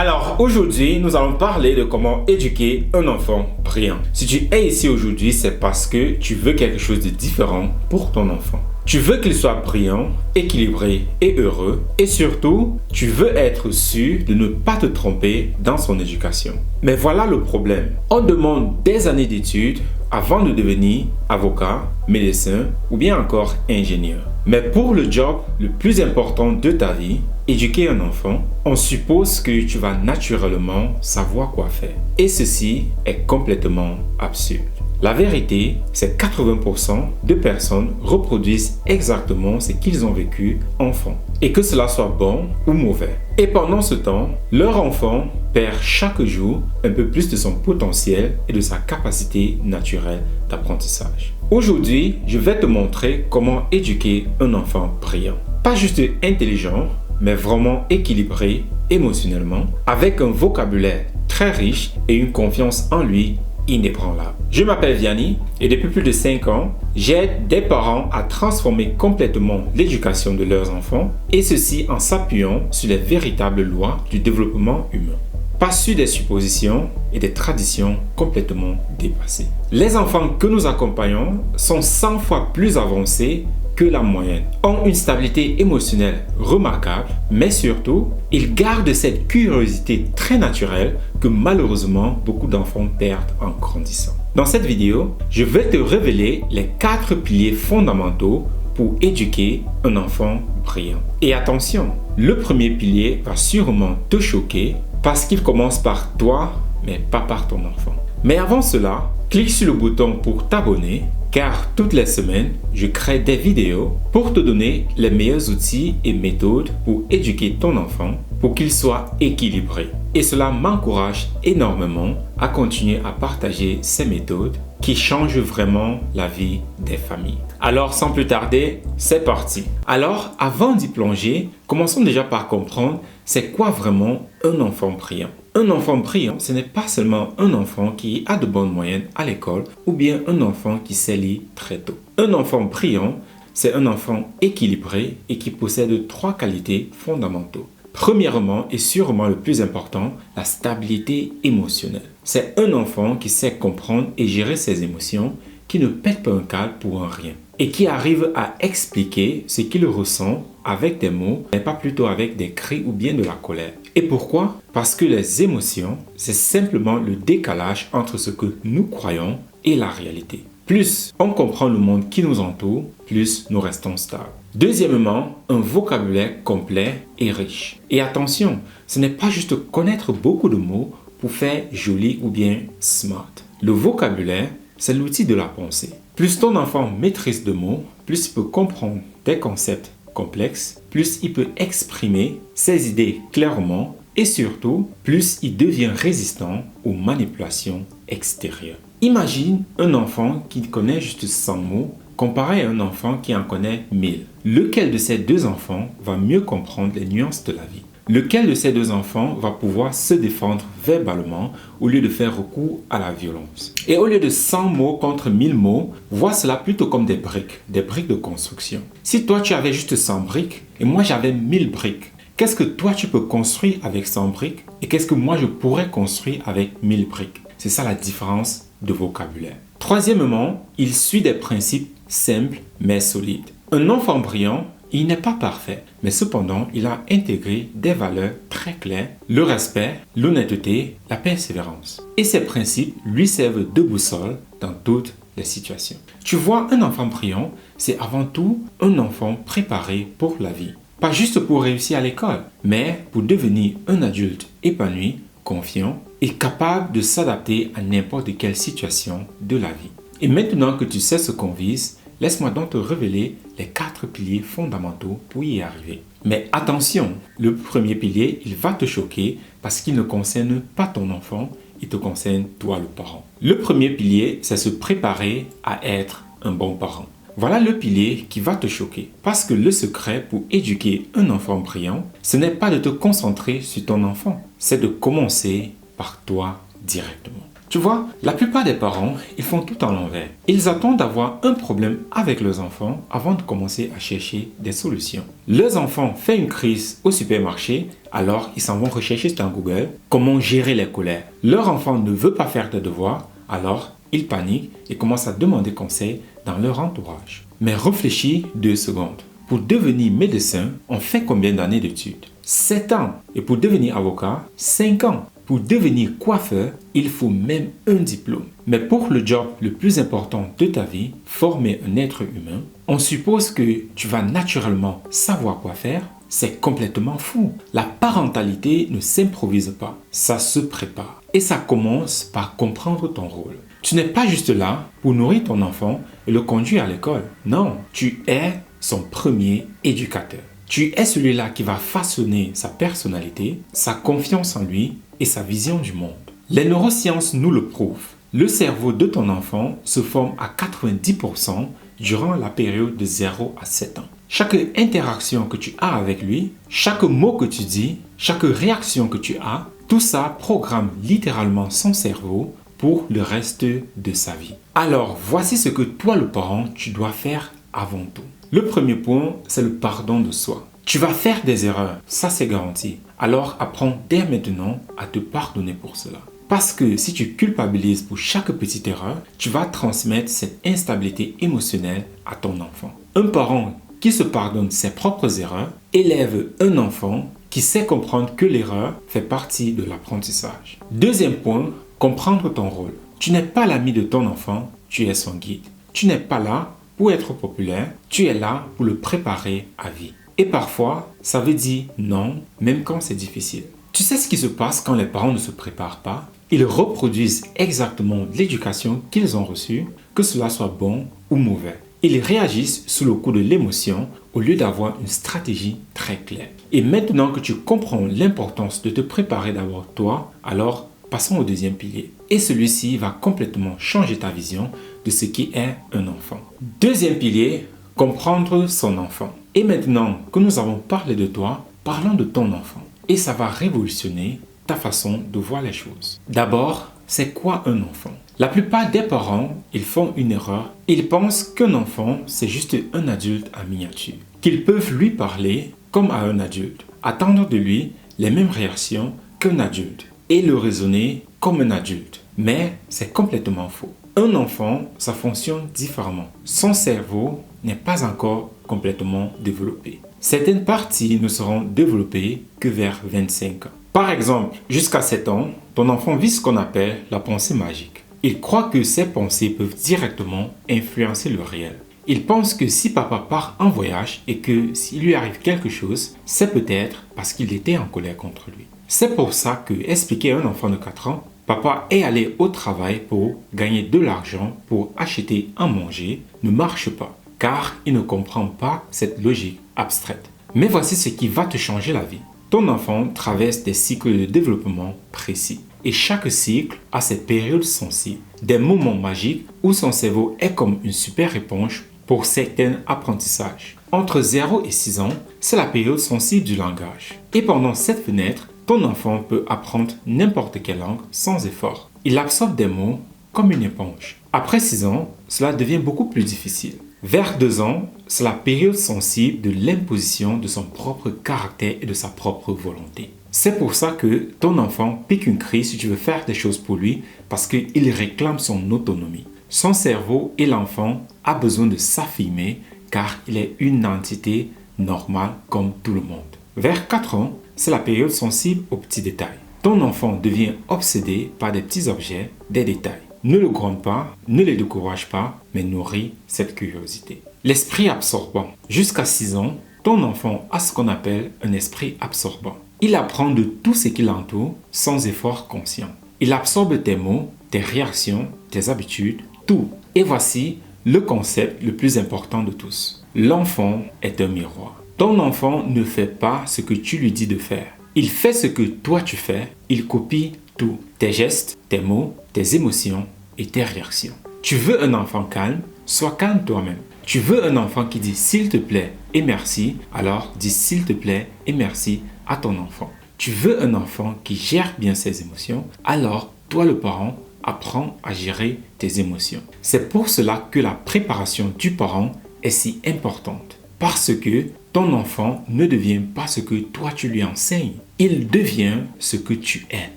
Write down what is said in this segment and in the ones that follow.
Alors aujourd'hui, nous allons parler de comment éduquer un enfant brillant. Si tu es ici aujourd'hui, c'est parce que tu veux quelque chose de différent pour ton enfant. Tu veux qu'il soit brillant, équilibré et heureux. Et surtout, tu veux être sûr de ne pas te tromper dans son éducation. Mais voilà le problème. On demande des années d'études avant de devenir avocat, médecin ou bien encore ingénieur. Mais pour le job le plus important de ta vie, éduquer un enfant, on suppose que tu vas naturellement savoir quoi faire. Et ceci est complètement absurde. La vérité, c'est que 80% de personnes reproduisent exactement ce qu'ils ont vécu enfant. Et que cela soit bon ou mauvais. Et pendant ce temps, leur enfant perd chaque jour un peu plus de son potentiel et de sa capacité naturelle d'apprentissage. Aujourd'hui, je vais te montrer comment éduquer un enfant brillant. Pas juste intelligent, mais vraiment équilibré émotionnellement, avec un vocabulaire très riche et une confiance en lui inébranlable. Je m'appelle Vianney et depuis plus de 5 ans, j'aide des parents à transformer complètement l'éducation de leurs enfants et ceci en s'appuyant sur les véritables lois du développement humain. Pas sur des suppositions et des traditions complètement dépassées. Les enfants que nous accompagnons sont 100 fois plus avancés que la moyenne, ont une stabilité émotionnelle remarquable, mais surtout, ils gardent cette curiosité très naturelle que malheureusement beaucoup d'enfants perdent en grandissant. Dans cette vidéo, je vais te révéler les 4 piliers fondamentaux pour éduquer un enfant brillant. Et attention, le premier pilier va sûrement te choquer parce qu'il commence par toi, mais pas par ton enfant. Mais avant cela, clique sur le bouton pour t'abonner car toutes les semaines, je crée des vidéos pour te donner les meilleurs outils et méthodes pour éduquer ton enfant pour qu'il soit équilibré. Et cela m'encourage énormément à continuer à partager ces méthodes qui changent vraiment la vie des familles. Alors sans plus tarder, c'est parti. Alors avant d'y plonger, commençons déjà par comprendre c'est quoi vraiment un enfant brillant. Un enfant brillant, ce n'est pas seulement un enfant qui a de bonnes moyennes à l'école ou bien un enfant qui sait lire très tôt. Un enfant brillant, c'est un enfant équilibré et qui possède 3 qualités fondamentales. Premièrement et sûrement le plus important, la stabilité émotionnelle. C'est un enfant qui sait comprendre et gérer ses émotions, qui ne pète pas un câble pour un rien et qui arrive à expliquer ce qu'il ressent avec des mots, mais pas plutôt avec des cris ou bien de la colère. Et pourquoi? Parce que les émotions, c'est simplement le décalage entre ce que nous croyons et la réalité. Plus on comprend le monde qui nous entoure, plus nous restons stables. Deuxièmement, un vocabulaire complet et riche. Et attention, ce n'est pas juste connaître beaucoup de mots pour faire joli ou bien smart. Le vocabulaire, c'est l'outil de la pensée. Plus ton enfant maîtrise de mots, plus il peut comprendre des concepts complexes, plus il peut exprimer ses idées clairement et surtout, plus il devient résistant aux manipulations extérieures. Imagine un enfant qui connaît juste 100 mots comparé à un enfant qui en connaît 1000. Lequel de ces deux enfants va mieux comprendre les nuances de la vie? Lequel de ces deux enfants va pouvoir se défendre verbalement au lieu de faire recours à la violence? Et au lieu de 100 mots contre 1000 mots, vois cela plutôt comme des briques de construction. Si toi tu avais juste 100 briques et moi j'avais 1000 briques, qu'est-ce que toi tu peux construire avec 100 briques et qu'est-ce que moi je pourrais construire avec 1000 briques? C'est ça la différence de vocabulaire. Troisièmement, il suit des principes simples mais solides. Un enfant brillant, il n'est pas parfait, mais cependant, il a intégré des valeurs très claires, le respect, l'honnêteté, la persévérance. Et ces principes lui servent de boussole dans toutes les situations. Tu vois, un enfant brillant, c'est avant tout un enfant préparé pour la vie. Pas juste pour réussir à l'école, mais pour devenir un adulte épanoui, confiant et capable de s'adapter à n'importe quelle situation de la vie. Et maintenant que tu sais ce qu'on vise, laisse-moi donc te révéler les 4 piliers fondamentaux pour y arriver. Mais attention, le premier pilier, il va te choquer parce qu'il ne concerne pas ton enfant, il te concerne toi le parent. Le premier pilier, c'est se préparer à être un bon parent. Voilà le pilier qui va te choquer. Parce que le secret pour éduquer un enfant brillant, ce n'est pas de te concentrer sur ton enfant, c'est de commencer par toi directement. Tu vois, la plupart des parents, ils font tout à l'envers. Ils attendent d'avoir un problème avec leurs enfants avant de commencer à chercher des solutions. Leurs enfants font une crise au supermarché, alors ils s'en vont rechercher sur Google comment gérer les colères. Leur enfant ne veut pas faire des devoirs, alors ils paniquent et commencent à demander conseil dans leur entourage. Mais réfléchis 2 secondes. Pour devenir médecin, on fait combien d'années d'études? 7 ans. Et pour devenir avocat, 5 ans. Pour devenir coiffeur, il faut même un diplôme. Mais pour le job le plus important de ta vie, former un être humain, on suppose que tu vas naturellement savoir quoi faire. C'est complètement fou. La parentalité ne s'improvise pas, ça se prépare. Et ça commence par comprendre ton rôle. Tu n'es pas juste là pour nourrir ton enfant et le conduire à l'école. Non, tu es son premier éducateur. Tu es celui-là qui va façonner sa personnalité, sa confiance en lui et sa vision du monde. Les neurosciences nous le prouvent. Le cerveau de ton enfant se forme à 90% durant la période de 0 à 7 ans. Chaque interaction que tu as avec lui, chaque mot que tu dis, chaque réaction que tu as, tout ça programme littéralement son cerveau pour le reste de sa vie. Alors, voici ce que toi, le parent, tu dois faire avant tout. Le premier point, c'est le pardon de soi. Tu vas faire des erreurs, ça c'est garanti. Alors apprends dès maintenant à te pardonner pour cela. Parce que si tu culpabilises pour chaque petite erreur, tu vas transmettre cette instabilité émotionnelle à ton enfant. Un parent qui se pardonne ses propres erreurs élève un enfant qui sait comprendre que l'erreur fait partie de l'apprentissage. Deuxième point, comprendre ton rôle. Tu n'es pas l'ami de ton enfant, tu es son guide. Tu n'es pas là pour être populaire, tu es là pour le préparer à vie. Et parfois, ça veut dire non, même quand c'est difficile. Tu sais ce qui se passe quand les parents ne se préparent pas? Ils reproduisent exactement l'éducation qu'ils ont reçue, que cela soit bon ou mauvais. Ils réagissent sous le coup de l'émotion au lieu d'avoir une stratégie très claire. Et maintenant que tu comprends l'importance de te préparer d'abord toi, alors passons au deuxième pilier. Et celui-ci va complètement changer ta vision de ce qui est un enfant. Deuxième pilier, comprendre son enfant. Et maintenant que nous avons parlé de toi, parlons de ton enfant. Et ça va révolutionner ta façon de voir les choses. D'abord, c'est quoi un enfant? La plupart des parents, ils font une erreur. Ils pensent qu'un enfant, c'est juste un adulte en miniature. Qu'ils peuvent lui parler comme à un adulte, attendre de lui les mêmes réactions qu'un adulte et le raisonner comme un adulte. Mais c'est complètement faux. Un enfant, ça fonctionne différemment. Son cerveau n'est pas encore complètement développé. Certaines parties ne seront développées que vers 25 ans. Par exemple, jusqu'à 7 ans, ton enfant vit ce qu'on appelle la pensée magique. Il croit que ses pensées peuvent directement influencer le réel. Il pense que si papa part en voyage et que s'il lui arrive quelque chose, c'est peut-être parce qu'il était en colère contre lui. C'est pour ça que expliquer à un enfant de 4 ans, papa est allé au travail pour gagner de l'argent pour acheter à manger, ne marche pas, car il ne comprend pas cette logique abstraite. Mais voici ce qui va te changer la vie. Ton enfant traverse des cycles de développement précis. Et chaque cycle a ses périodes sensibles, des moments magiques où son cerveau est comme une super éponge pour certains apprentissages. Entre 0 et 6 ans, c'est la période sensible du langage. Et pendant cette fenêtre, ton enfant peut apprendre n'importe quelle langue sans effort. Il absorbe des mots comme une éponge. Après 6 ans, cela devient beaucoup plus difficile. Vers 2 ans, c'est la période sensible de l'imposition de son propre caractère et de sa propre volonté. C'est pour ça que ton enfant pique une crise si tu veux faire des choses pour lui parce qu'il réclame son autonomie. Son cerveau et l'enfant a besoin de s'affirmer car il est une entité normale comme tout le monde. Vers 4 ans, c'est la période sensible aux petits détails. Ton enfant devient obsédé par des petits objets, des détails. Ne le gronde pas, ne le décourage pas, mais nourris cette curiosité. L'esprit absorbant. Jusqu'à 6 ans, ton enfant a ce qu'on appelle un esprit absorbant. Il apprend de tout ce qui l'entoure sans effort conscient. Il absorbe tes mots, tes réactions, tes habitudes, tout. Et voici le concept le plus important de tous. L'enfant est un miroir. Ton enfant ne fait pas ce que tu lui dis de faire. Il fait ce que toi tu fais. Il copie tout. Tes gestes, tes mots, tes émotions et tes réactions. Tu veux un enfant calme? Sois calme toi-même. Tu veux un enfant qui dit s'il te plaît et merci, alors dis s'il te plaît et merci à ton enfant. Tu veux un enfant qui gère bien ses émotions, alors toi le parent, apprends à gérer tes émotions. C'est pour cela que la préparation du parent est si importante. Parce que ton enfant ne devient pas ce que toi tu lui enseignes. Il devient ce que tu es.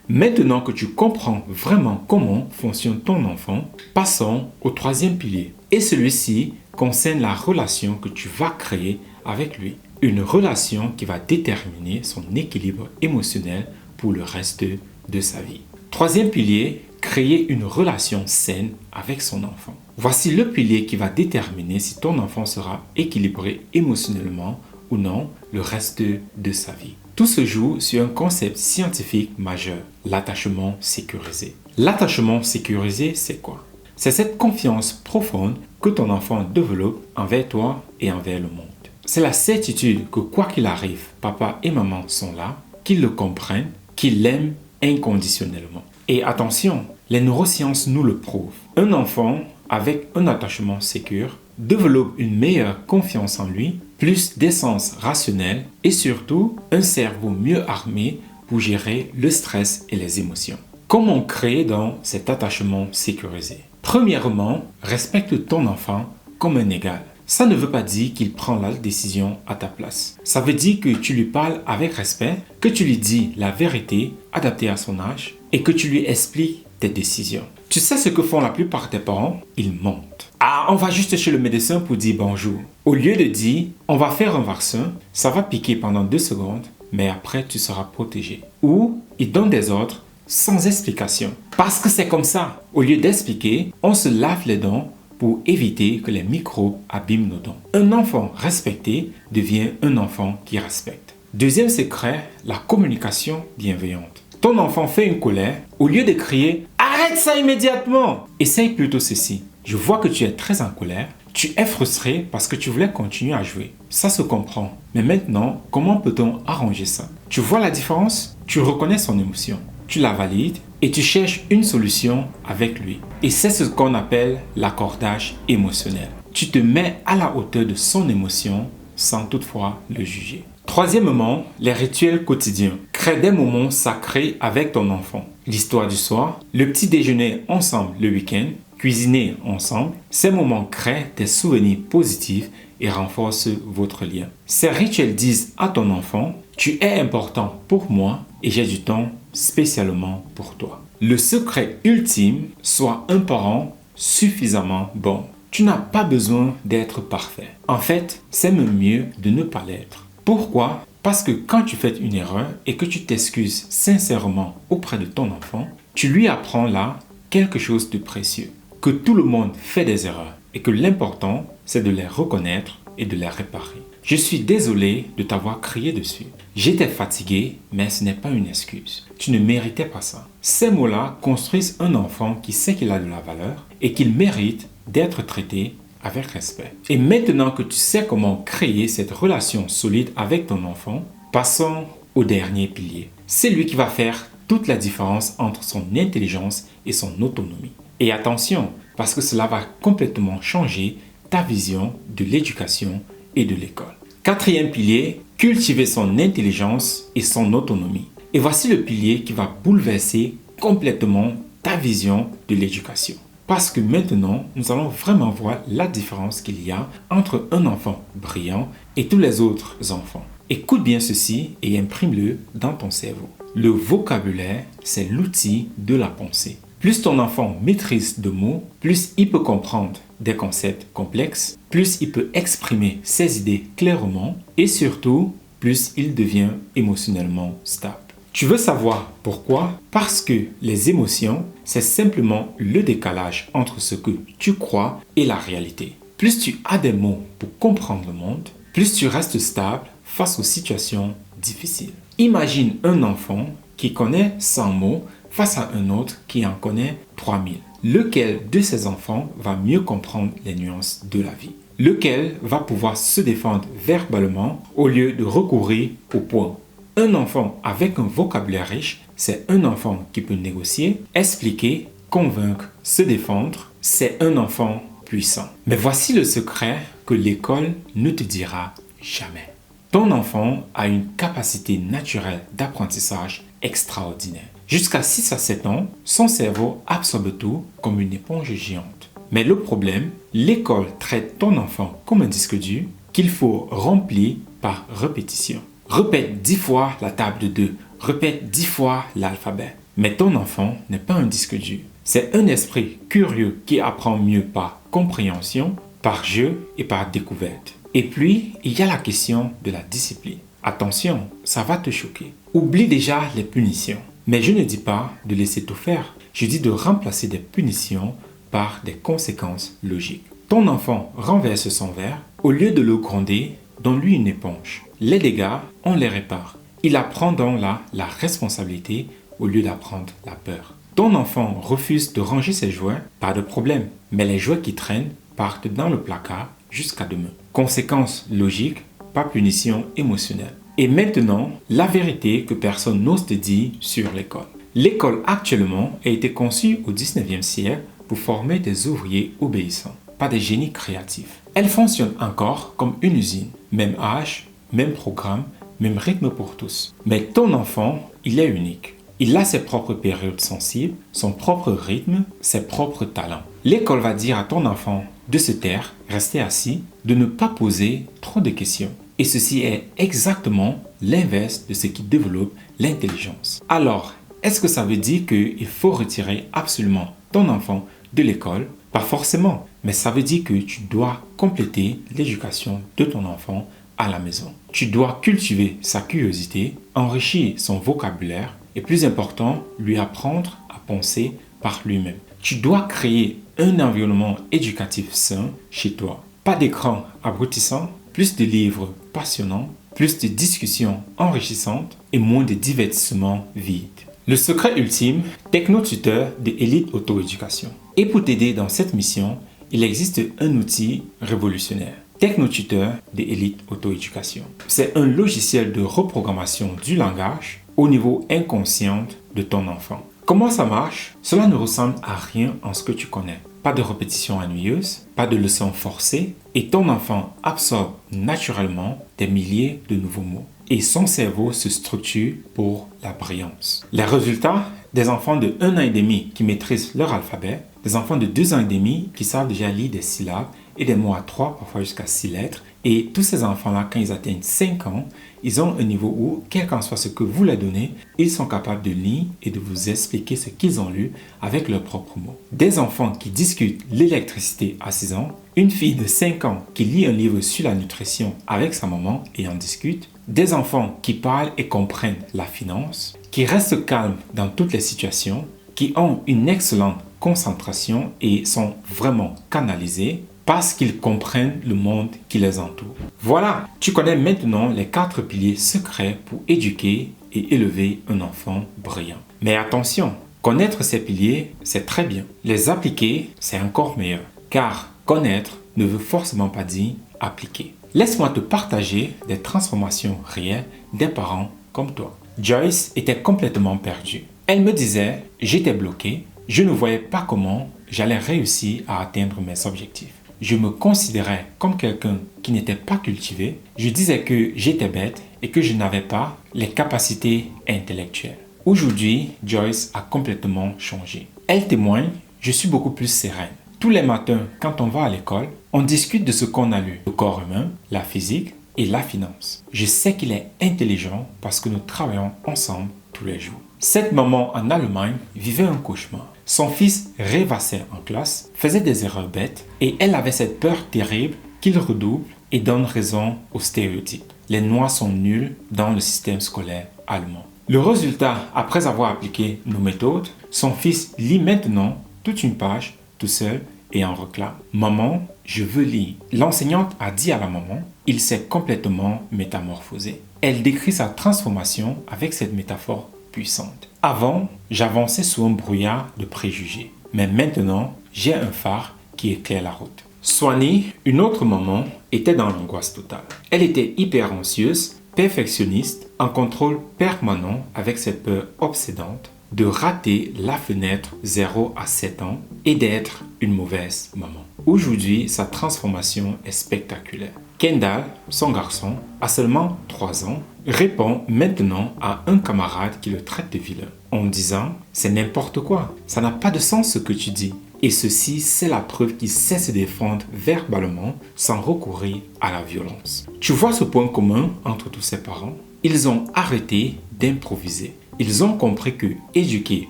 Maintenant que tu comprends vraiment comment fonctionne ton enfant, passons au troisième pilier. Et celui-ci concerne la relation que tu vas créer avec lui. Une relation qui va déterminer son équilibre émotionnel pour le reste de sa vie. Troisième pilier, créer une relation saine avec son enfant. Voici le pilier qui va déterminer si ton enfant sera équilibré émotionnellement ou non le reste de sa vie. Tout se joue sur un concept scientifique majeur, l'attachement sécurisé. L'attachement sécurisé, c'est quoi? C'est cette confiance profonde que ton enfant développe envers toi et envers le monde. C'est la certitude que quoi qu'il arrive, papa et maman sont là, qu'ils le comprennent, qu'ils l'aiment inconditionnellement. Et attention, les neurosciences nous le prouvent. Un enfant avec un attachement sécure développe une meilleure confiance en lui, plus d'essence rationnelle et surtout un cerveau mieux armé pour gérer le stress et les émotions. Comment créer donc cet attachement sécurisé? Premièrement, respecte ton enfant comme un égal. Ça ne veut pas dire qu'il prend la décision à ta place. Ça veut dire que tu lui parles avec respect, que tu lui dis la vérité adaptée à son âge et que tu lui expliques tes décisions. Tu sais ce que font la plupart des parents? Ils mentent. Ah, on va juste chez le médecin pour dire bonjour. Au lieu de dire, on va faire un vaccin, ça va piquer pendant 2 secondes, mais après tu seras protégé. Ou ils donnent des ordres sans explication. Parce que c'est comme ça. Au lieu d'expliquer, on se lave les dents pour éviter que les microbes abîment nos dents. Un enfant respecté devient un enfant qui respecte. Deuxième secret, la communication bienveillante. Ton enfant fait une colère, au lieu de crier « Arrête ça immédiatement !» Essaye plutôt ceci. Je vois que tu es très en colère, tu es frustré parce que tu voulais continuer à jouer. Ça se comprend. Mais maintenant, comment peut-on arranger ça? Tu vois la différence? Tu reconnais son émotion, tu la valides et tu cherches une solution avec lui. Et c'est ce qu'on appelle l'accordage émotionnel. Tu te mets à la hauteur de son émotion sans toutefois le juger. Troisièmement, les rituels quotidiens. Crée des moments sacrés avec ton enfant. L'histoire du soir, le petit déjeuner ensemble le week-end, cuisiner ensemble. Ces moments créent des souvenirs positifs et renforcent votre lien. Ces rituels disent à ton enfant, tu es important pour moi et j'ai du temps spécialement pour toi. Le secret ultime, sois un parent suffisamment bon. Tu n'as pas besoin d'être parfait. En fait, c'est même mieux de ne pas l'être. Pourquoi? Parce que quand tu fais une erreur et que tu t'excuses sincèrement auprès de ton enfant, tu lui apprends là quelque chose de précieux. Que tout le monde fait des erreurs et que l'important, c'est de les reconnaître et de les réparer. Je suis désolé de t'avoir crié dessus. J'étais fatigué, mais ce n'est pas une excuse. Tu ne méritais pas ça. Ces mots-là construisent un enfant qui sait qu'il a de la valeur et qu'il mérite d'être traité avec respect. Et maintenant que tu sais comment créer cette relation solide avec ton enfant, passons au dernier pilier. C'est lui qui va faire toute la différence entre son intelligence et son autonomie. Et attention, parce que cela va complètement changer ta vision de l'éducation et de l'école. Quatrième pilier, cultiver son intelligence et son autonomie. Et voici le pilier qui va bouleverser complètement ta vision de l'éducation. Parce que maintenant, nous allons vraiment voir la différence qu'il y a entre un enfant brillant et tous les autres enfants. Écoute bien ceci et imprime-le dans ton cerveau. Le vocabulaire, c'est l'outil de la pensée. Plus ton enfant maîtrise de mots, plus il peut comprendre des concepts complexes, plus il peut exprimer ses idées clairement et surtout, plus il devient émotionnellement stable. Tu veux savoir pourquoi? Parce que les émotions, c'est simplement le décalage entre ce que tu crois et la réalité. Plus tu as des mots pour comprendre le monde, plus tu restes stable face aux situations difficiles. Imagine un enfant qui connaît 100 mots face à un autre qui en connaît 3000. Lequel de ces enfants va mieux comprendre les nuances de la vie? Lequel va pouvoir se défendre verbalement au lieu de recourir au poing? Un enfant avec un vocabulaire riche, c'est un enfant qui peut négocier, expliquer, convaincre, se défendre. C'est un enfant puissant. Mais voici le secret que l'école ne te dira jamais. Ton enfant a une capacité naturelle d'apprentissage extraordinaire. Jusqu'à 6 à 7 ans, son cerveau absorbe tout comme une éponge géante. Mais le problème, l'école traite ton enfant comme un disque dur qu'il faut remplir par répétition. Répète 10 fois la table de 2, répète 10 fois l'alphabet. Mais ton enfant n'est pas un disque dur. C'est un esprit curieux qui apprend mieux par compréhension, par jeu et par découverte. Et puis, il y a la question de la discipline. Attention, ça va te choquer. Oublie déjà les punitions. Mais je ne dis pas de laisser tout faire. Je dis de remplacer des punitions par des conséquences logiques. Ton enfant renverse son verre. Au lieu de le gronder, donne-lui une éponge. Les dégâts, on les répare. Il apprend donc là la responsabilité au lieu d'apprendre la peur. Ton enfant refuse de ranger ses jouets, pas de problème. Mais les jouets qui traînent partent dans le placard jusqu'à demain. Conséquence logique, pas punition émotionnelle. Et maintenant, la vérité que personne n'ose te dire sur l'école. L'école actuellement a été conçue au 19e siècle pour former des ouvriers obéissants, pas des génies créatifs. Elle fonctionne encore comme une usine. Même âge, même programme, même rythme pour tous. Mais ton enfant, il est unique. Il a ses propres périodes sensibles, son propre rythme, ses propres talents. L'école va dire à ton enfant de se taire, rester assis, de ne pas poser trop de questions. Et ceci est exactement l'inverse de ce qui développe l'intelligence. Alors, est-ce que ça veut dire qu'il faut retirer absolument ton enfant de l'école? Pas forcément, mais ça veut dire que tu dois compléter l'éducation de ton enfant à la maison. Tu dois cultiver sa curiosité, enrichir son vocabulaire et plus important, lui apprendre à penser par lui-même. Tu dois créer un environnement éducatif sain chez toi. Pas d'écran abrutissant, plus de livres passionnants, plus de discussions enrichissantes et moins de divertissements vides. Le secret ultime, technotuteur de Elite Auto-Éducation. Et pour t'aider dans cette mission, il existe un outil révolutionnaire. Technotuteur de Elite Auto-Éducation. C'est un logiciel de reprogrammation du langage au niveau inconscient de ton enfant. Comment ça marche? Cela ne ressemble à rien en ce que tu connais. Pas de répétition ennuyeuse, pas de leçons forcées et ton enfant absorbe naturellement des milliers de nouveaux mots. Et son cerveau se structure pour la brillance. Les résultats, des enfants de 1 an et demi qui maîtrisent leur alphabet, des enfants de 2 ans et demi qui savent déjà lire des syllabes et des mots à 3, parfois jusqu'à 6 lettres. Et tous ces enfants-là, quand ils atteignent 5 ans, ils ont un niveau où, quel qu'en soit ce que vous leur donnez, ils sont capables de lire et de vous expliquer ce qu'ils ont lu avec leurs propres mots. Des enfants qui discutent l'électricité à 6 ans, une fille de 5 ans qui lit un livre sur la nutrition avec sa maman et en discute, des enfants qui parlent et comprennent la finance, qui restent calmes dans toutes les situations, qui ont une excellente concentration et sont vraiment canalisés parce qu'ils comprennent le monde qui les entoure. Voilà, tu connais maintenant les 4 piliers secrets pour éduquer et élever un enfant brillant. Mais attention, connaître ces piliers, c'est très bien. Les appliquer, c'est encore meilleur. Car connaître ne veut forcément pas dire appliquer. Laisse-moi te partager des transformations réelles des parents comme toi. Joyce était complètement perdue. Elle me disait, j'étais bloqué, je ne voyais pas comment j'allais réussir à atteindre mes objectifs. Je me considérais comme quelqu'un qui n'était pas cultivé. Je disais que j'étais bête et que je n'avais pas les capacités intellectuelles. Aujourd'hui, Joyce a complètement changé. Elle témoigne, je suis beaucoup plus sereine. Tous les matins, quand on va à l'école, on discute de ce qu'on a lu. Le corps humain, la physique et la finance. Je sais qu'il est intelligent parce que nous travaillons ensemble tous les jours. Cette maman en Allemagne vivait un cauchemar. Son fils rêvassait en classe, faisait des erreurs bêtes et elle avait cette peur terrible qu'il redouble et donne raison aux stéréotypes. Les Noirs sont nuls dans le système scolaire allemand. Le résultat, après avoir appliqué nos méthodes, son fils lit maintenant toute une page tout seul et en réclame. Maman, je veux lire. L'enseignante a dit à la maman, il s'est complètement métamorphosé. Elle décrit sa transformation avec cette métaphore puissante. Avant, j'avançais sous un brouillard de préjugés. Mais maintenant, j'ai un phare qui éclaire la route. Swanee, une autre maman, était dans l'angoisse totale. Elle était hyper anxieuse, perfectionniste, en contrôle permanent avec cette peur obsédante de rater la fenêtre 0 à 7 ans et d'être une mauvaise maman. Aujourd'hui, sa transformation est spectaculaire. Kendall, son garçon, a seulement 3 ans, répond maintenant à un camarade qui le traite de vilain en disant « c'est n'importe quoi, ça n'a pas de sens ce que tu dis ». Et ceci, c'est la preuve qu'il sait se défendre verbalement sans recourir à la violence. Tu vois ce point commun entre tous ces parents? Ils ont arrêté d'improviser. Ils ont compris que éduquer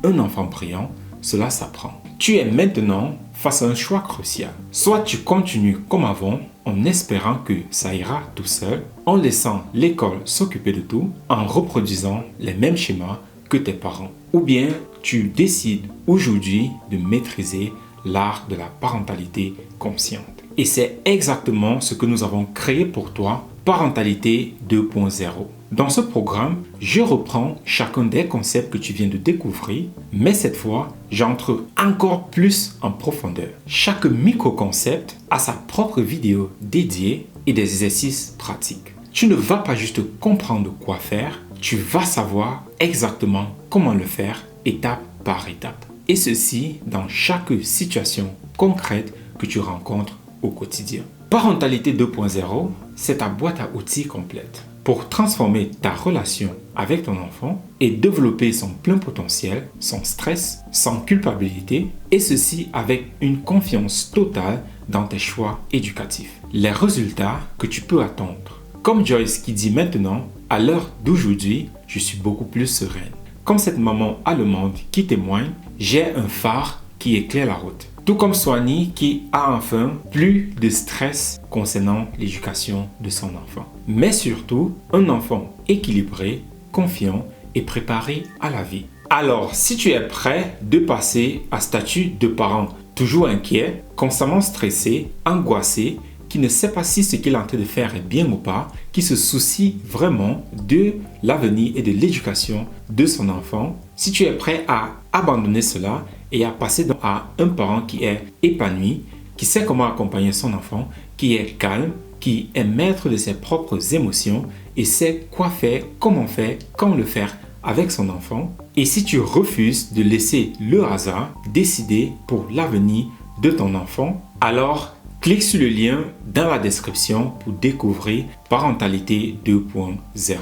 un enfant brillant, cela s'apprend. Tu es maintenant face à un choix crucial. Soit tu continues comme avant en espérant que ça ira tout seul, en laissant l'école s'occuper de tout, en reproduisant les mêmes schémas que tes parents. Ou bien tu décides aujourd'hui de maîtriser l'art de la parentalité consciente. Et c'est exactement ce que nous avons créé pour toi, Parentalité 2.0. Dans ce programme, je reprends chacun des concepts que tu viens de découvrir, mais cette fois, j'entre encore plus en profondeur. Chaque micro-concept a sa propre vidéo dédiée et des exercices pratiques. Tu ne vas pas juste comprendre quoi faire, tu vas savoir exactement comment le faire étape par étape. Et ceci dans chaque situation concrète que tu rencontres au quotidien. Parentalité 2.0, c'est ta boîte à outils complète pour transformer ta relation avec ton enfant et développer son plein potentiel, sans stress, sans culpabilité, et ceci avec une confiance totale dans tes choix éducatifs. Les résultats que tu peux attendre. Comme Joyce qui dit maintenant, à l'heure d'aujourd'hui, je suis beaucoup plus sereine. Comme cette maman allemande qui témoigne, j'ai un phare qui éclaire la route. Tout comme Soigny qui a enfin plus de stress concernant l'éducation de son enfant. Mais surtout, un enfant équilibré, confiant et préparé à la vie. Alors, si tu es prêt de passer à statut de parent toujours inquiet, constamment stressé, angoissé, qui ne sait pas si ce qu'il est en train de faire est bien ou pas, qui se soucie vraiment de l'avenir et de l'éducation de son enfant, si tu es prêt à abandonner cela et à passer à un parent qui est épanoui, qui sait comment accompagner son enfant, qui est calme, qui est maître de ses propres émotions et sait quoi faire, comment faire, quand le faire avec son enfant. Et si tu refuses de laisser le hasard décider pour l'avenir de ton enfant, alors clique sur le lien dans la description pour découvrir Parentalité 2.0.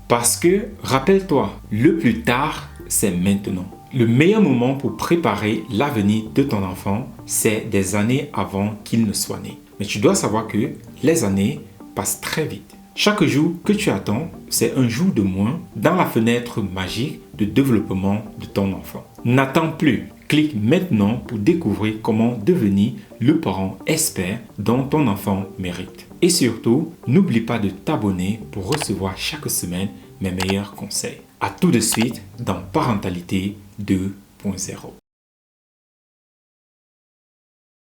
Parce que, rappelle-toi, le plus tard, c'est maintenant. Le meilleur moment pour préparer l'avenir de ton enfant, c'est des années avant qu'il ne soit né. Mais tu dois savoir que les années passent très vite. Chaque jour que tu attends, c'est un jour de moins dans la fenêtre magique de développement de ton enfant. N'attends plus. Clique maintenant pour découvrir comment devenir le parent expert dont ton enfant mérite. Et surtout, n'oublie pas de t'abonner pour recevoir chaque semaine mes meilleurs conseils. À tout de suite dans Parentalité 2.0.